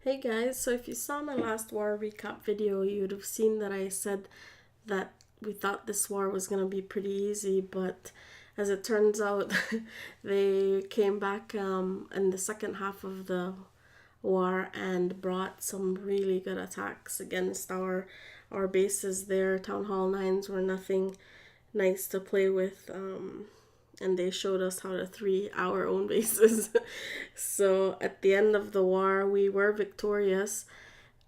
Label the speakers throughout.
Speaker 1: Hey guys, so if you saw my last war recap video, you'd have seen that I said that we thought this war was going to be pretty easy, but as it turns out, they came back in the second half of the war and brought some really good attacks against our bases there. Town Hall 9s were nothing nice to play with. And they showed us how to three our own bases. So at the end of the war, we were victorious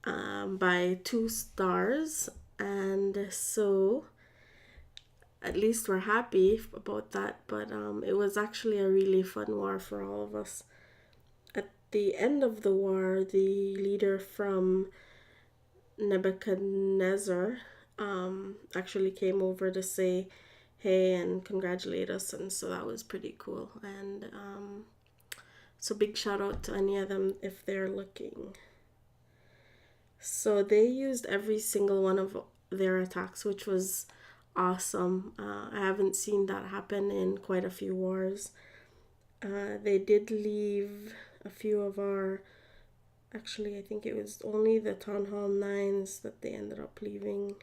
Speaker 1: by 2 stars, and so at least we're happy about that. But it was actually a really fun war for all of us. At the end of the war, the leader from Nebuchadnezzar actually came over to say hey and congratulate us, and so that was pretty cool. And so big shout out to any of them if they're looking. So they used every single one of their attacks, which was awesome. I haven't seen that happen in quite a few wars. They did leave a few of our, actually I think it was only the Town Hall 9s that they ended up leaving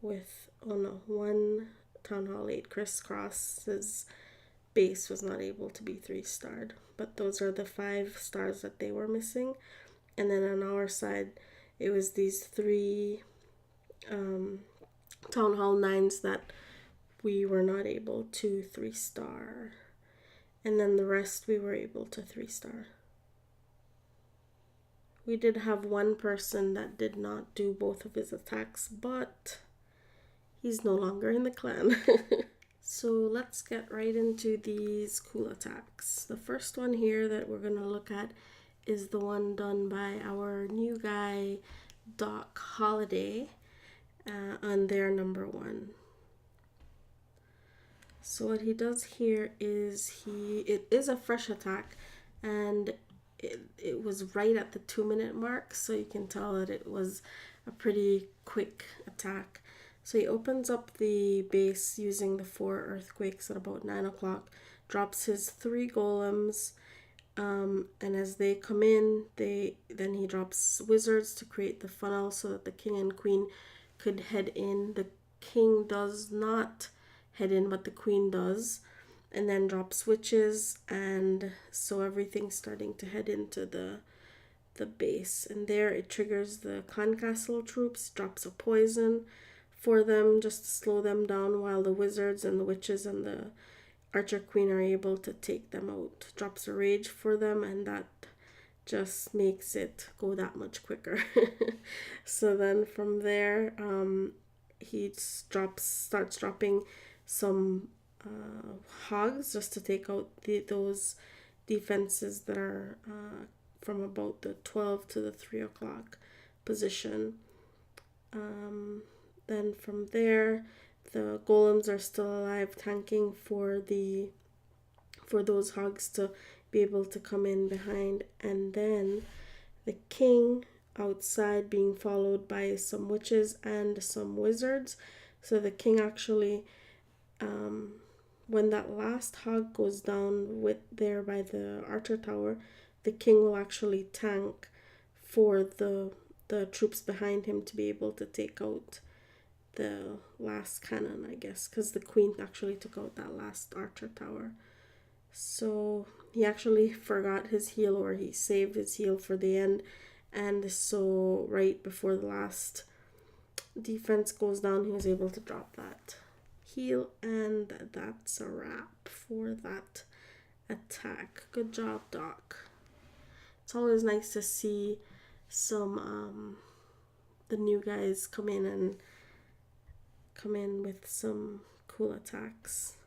Speaker 1: with, oh no, one Town Hall 8 crisscross's base was not able to be 3-starred, but those are the 5 stars that they were missing. And then on our side, it was these 3 Town Hall 9s that we were not able to 3-star, and then the rest we were able to 3-star. We did have one person that did not do both of his attacks, but he's no longer in the clan. So let's get right into these cool attacks. The first one here that we're going to look at is the one done by our new guy, Doc Holiday, on their number 1. So what he does here is it is a fresh attack, and it was right at the 2-minute mark, so you can tell that it was a pretty quick attack. So he opens up the base using the 4 earthquakes at about 9 o'clock, drops his 3 golems, and as they come in, then he drops wizards to create the funnel so that the king and queen could head in. The king does not head in, but the queen does, and then drops witches, and so everything's starting to head into the base. And there it triggers the clan castle troops, drops a poison for them just to slow them down while the wizards and the witches and the archer queen are able to take them out. Drops a rage for them, and that just makes it go that much quicker. So then from there, he starts dropping some hogs just to take out those defenses that are from about the 12 to the 3 o'clock position. Then from there, the golems are still alive, tanking for those hogs to be able to come in behind. And then the king outside being followed by some witches and some wizards. So the king actually, when that last hog goes down there by the archer tower, the king will actually tank for the troops behind him to be able to take out the last cannon, I guess, because the queen actually took out that last archer tower. So he actually forgot his heal, or he saved his heal for the end, and so right before the last defense goes down, he was able to drop that heal, and that's a wrap for that attack. Good job, Doc. It's always nice to see some the new guys come in with some cool attacks.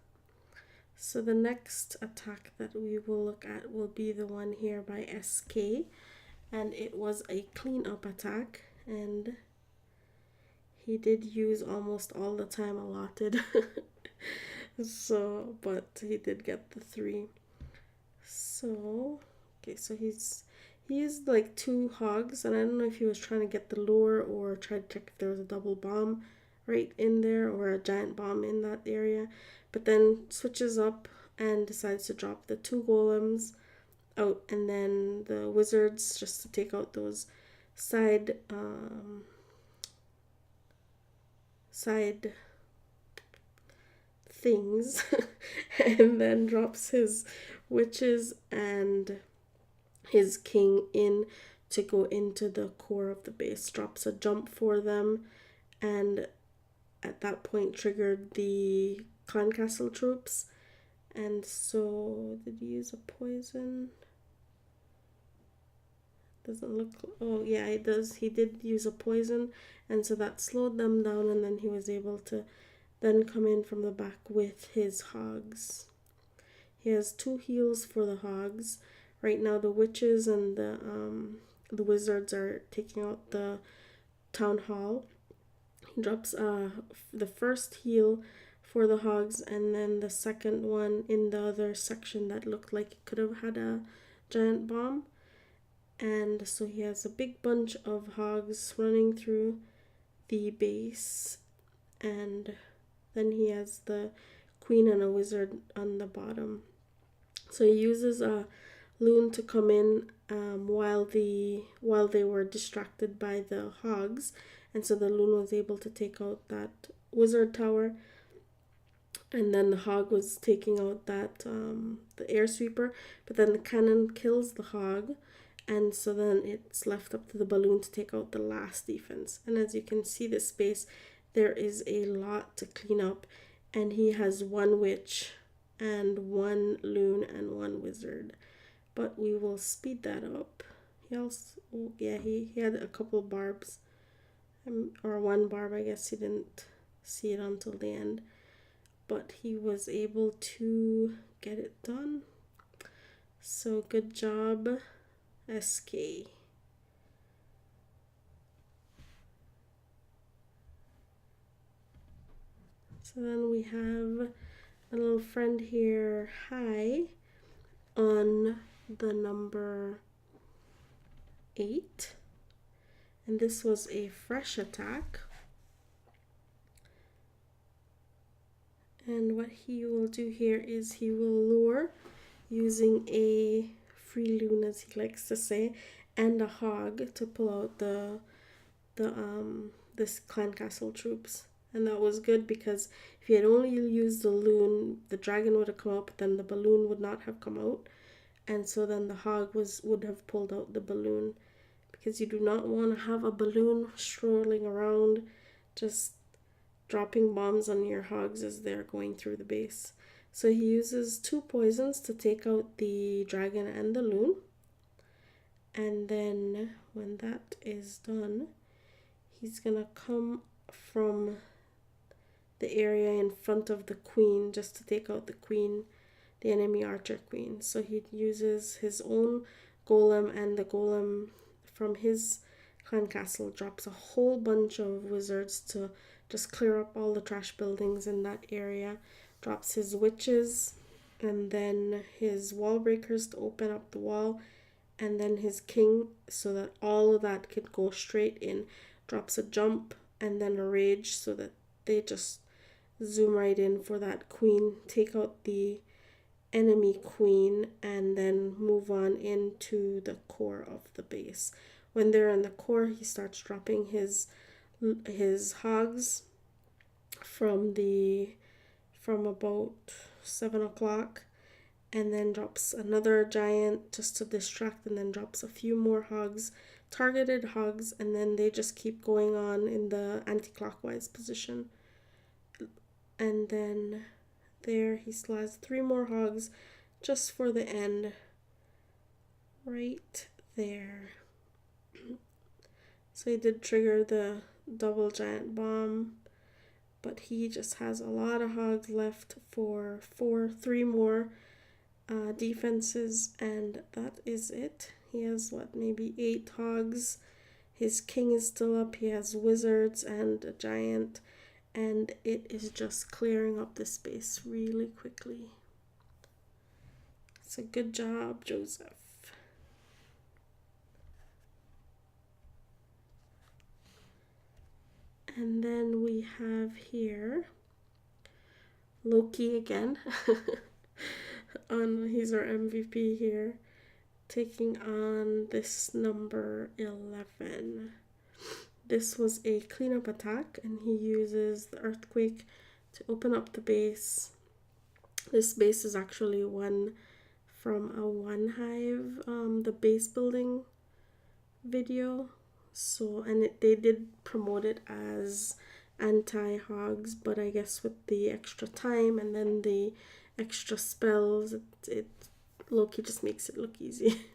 Speaker 1: So the next attack that we will look at will be the one here by SK, and it was a cleanup attack, and he did use almost all the time allotted. So, but he did get the 3. So, okay, so he used like 2 hogs, and I don't know if he was trying to get the lure or try to check if there was a double bomb right in there or a giant bomb in that area, but then switches up and decides to drop the 2 golems out, and then the wizards just to take out those side side things, and then drops his witches and his king in to go into the core of the base. Drops a jump for them, and at that point triggered the clan castle troops. And so did he use a poison? Doesn't look, oh yeah, it does. He did use a poison, and so that slowed them down, and then he was able to then come in from the back with his hogs. He has 2 heals for the hogs. Right now the witches and the wizards are taking out the town hall. He drops the first heal for the hogs, and then the second one in the other section that looked like it could have had a giant bomb. And so he has a big bunch of hogs running through the base, and then he has the queen and a wizard on the bottom. So he uses a loon to come in while they were distracted by the hogs, and so the loon was able to take out that wizard tower, and then the hog was taking out that the air sweeper, but then the cannon kills the hog, and so then it's left up to the balloon to take out the last defense. And as you can see, this space, there is a lot to clean up, and he has 1 witch and 1 loon and 1 wizard, but we will speed that up. He also, oh yeah, he had a couple barbs, or 1 barb. I guess he didn't see it until the end, but he was able to get it done. So good job, SK. So then we have a little friend here, hi, on the number 8, and this was a fresh attack. And what he will do here is he will lure using a free loon, as he likes to say, and a hog to pull out the this clan castle troops. And that was good, because if he had only used the loon, the dragon would have come out, but then the balloon would not have come out, and so then the hog would have pulled out the balloon, because you do not want to have a balloon strolling around just dropping bombs on your hogs as they're going through the base. So he uses 2 poisons to take out the dragon and the loon, and then when that is done, he's gonna come from the area in front of the queen just to take out the queen, the enemy archer queen. So he uses his own golem, and the golem from his clan castle drops a whole bunch of wizards to just clear up all the trash buildings in that area, drops his witches, and then his wall breakers to open up the wall, and then his king so that all of that could go straight in, drops a jump and then a rage so that they just zoom right in for that queen, take out the enemy queen, and then move on into the core of the base. When they're in the core, he starts dropping his hogs from about 7 o'clock, and then drops another giant just to distract, and then drops a few more hogs, targeted hogs, and then they just keep going on in the anti-clockwise position. And then there he still has 3 more hogs just for the end right there. So he did trigger the double giant bomb, but he just has a lot of hogs left for 3 more defenses, and that is it. He has maybe 8 hogs. His king is still up. He has wizards and a giant, and it is just clearing up the space really quickly. So good job, Joseph. And then we have here Loki again. He's our MVP here. taking on this number 11. This was a cleanup attack, and he uses the earthquake to open up the base. This base is actually one from a one hive, the base building video. So, and they did promote it as anti-hogs, but I guess with the extra time and then the extra spells, it Loki just makes it look easy.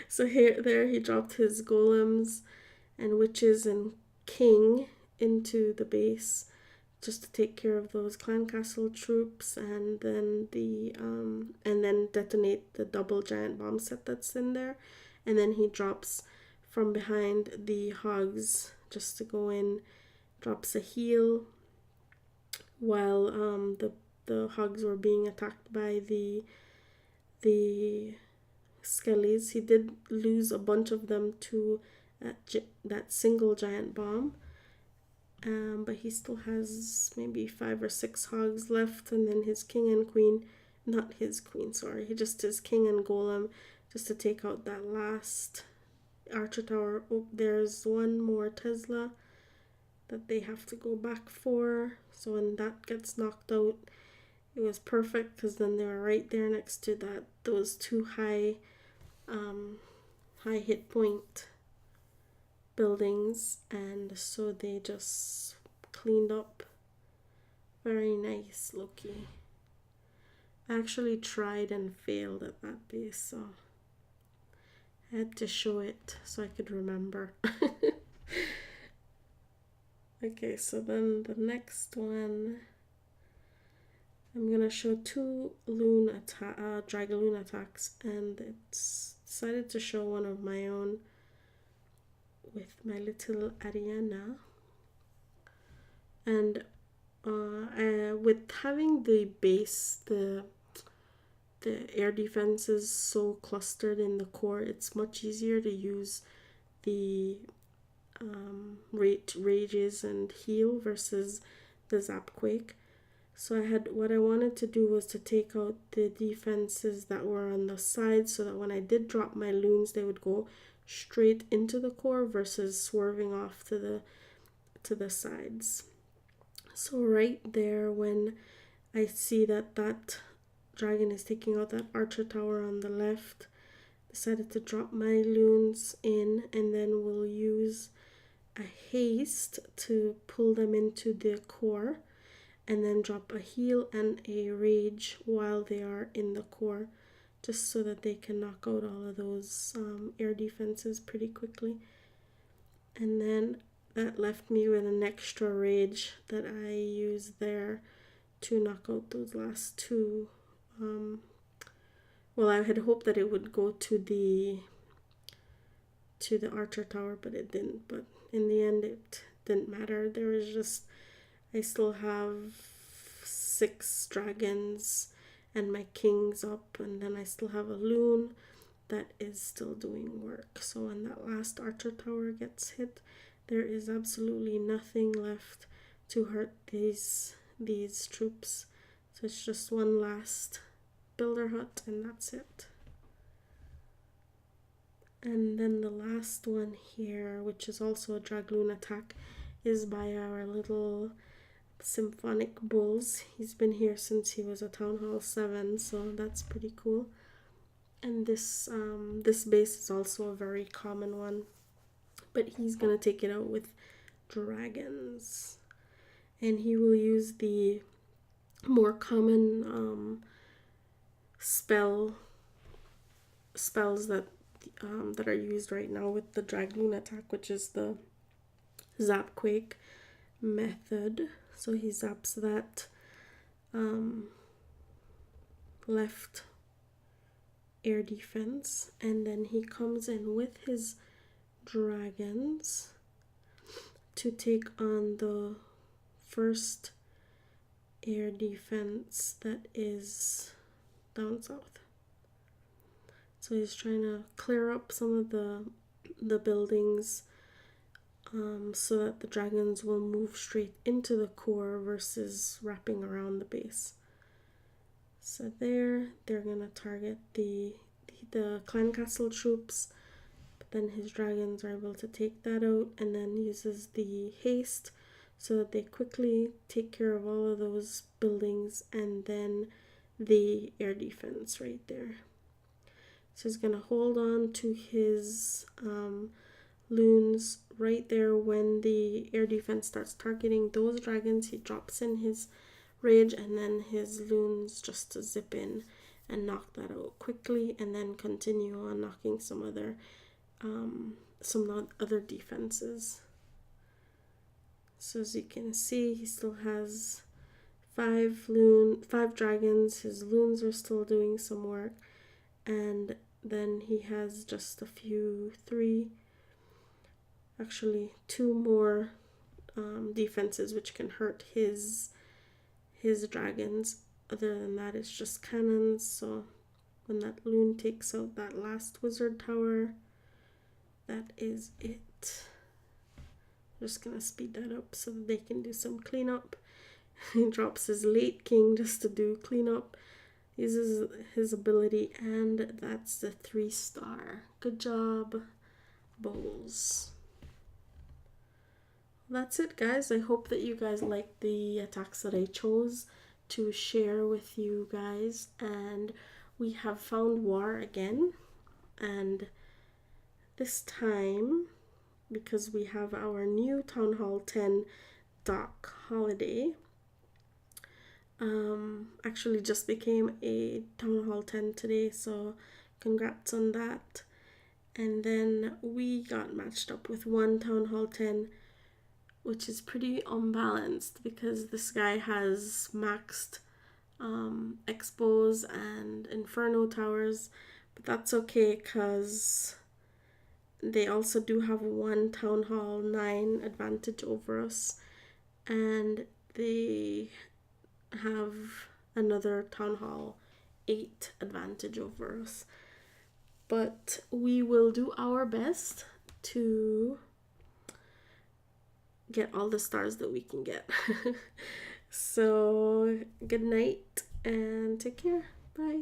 Speaker 1: So there he dropped his golems and witches and king into the base just to take care of those clan castle troops, and then detonate the double giant bomb set that's in there, and then he drops from behind the hogs just to go in, drops a heal while the hogs were being attacked by the skellies. He did lose a bunch of them to that single giant bomb, but he still has maybe 5 or 6 hogs left, and then his king and queen, not his queen, sorry, he just his king and golem just to take out that last archer tower. Oh, there's one more Tesla that they have to go back for, so when that gets knocked out, it was perfect because then they were right there next to those two high hit point buildings, and so they just cleaned up. Very nice, Loki. I actually tried and failed at that base, so I had to show it so I could remember. Okay, so then the next one, I'm gonna show 2 Dragloon attacks, and it's decided to show one of my own with my little Ariana. And with having the base, the air defenses so clustered in the core, it's much easier to use the rages and heal versus the Zapquake. So what I wanted to do was to take out the defenses that were on the side, so that when I did drop my loons, they would go straight into the core versus swerving off to the sides. So right there, when I see that dragon is taking out that archer tower on the left, decided to drop my loons in, and then we'll use a haste to pull them into the core, and then drop a heal and a rage while they are in the core, just so that they can knock out all of those air defenses pretty quickly. And then that left me with an extra rage that I used there to knock out those last 2. Well, I had hoped that it would go to the archer tower, but it didn't. But in the end, it didn't matter. There was just, I still have 6 dragons and my king's up, and then I still have a loon that is still doing work. So when that last archer tower gets hit, there is absolutely nothing left to hurt these troops. So it's just one last builder hut, and that's it. And then the last one here, which is also a Dragloon attack, is by our little symphonic bulls. He's been here since he was a Town Hall 7, so that's pretty cool. And this base is also a very common one, but he's gonna take it out with dragons, and he will use the more common spells that are used right now with the Dragloon attack, which is the Zapquake method. So he zaps that left air defense, and then he comes in with his dragons to take on the first air defense that is down south. So he's trying to clear up some of the buildings, so that the dragons will move straight into the core versus wrapping around the base. So they're gonna target the the clan castle troops, but then his dragons are able to take that out, and then uses the haste so that they quickly take care of all of those buildings, and then the air defense right there. So he's going to hold on to his loons right there. When the air defense starts targeting those dragons, he drops in his rage, and then his loons just to zip in and knock that out quickly, and then continue on knocking some other defenses. So as you can see, he still has 5 dragons. His loons are still doing some work, and then he has just a few, 2 more defenses which can hurt his dragons. Other than that, it's just cannons. So when that loon takes out that last wizard tower, that is it. I'm just gonna speed that up so that they can do some cleanup. He drops his late king just to do cleanup. Uses his ability, and that's the 3-star. Good job, Bowls. That's it, guys. I hope that you guys liked the attacks that I chose to share with you guys. And we have found war again, and this time, because we have our new Town Hall 10 dock holiday, actually just became a Town Hall 10 today, so congrats on that. And then we got matched up with one Town Hall 10, which is pretty unbalanced because this guy has maxed Expos and Inferno towers, but that's okay because they also do have one Town Hall 9 advantage over us, and they have another Town Hall 8 advantage over us. But we will do our best to get all the stars that we can get. So good night and take care. Bye.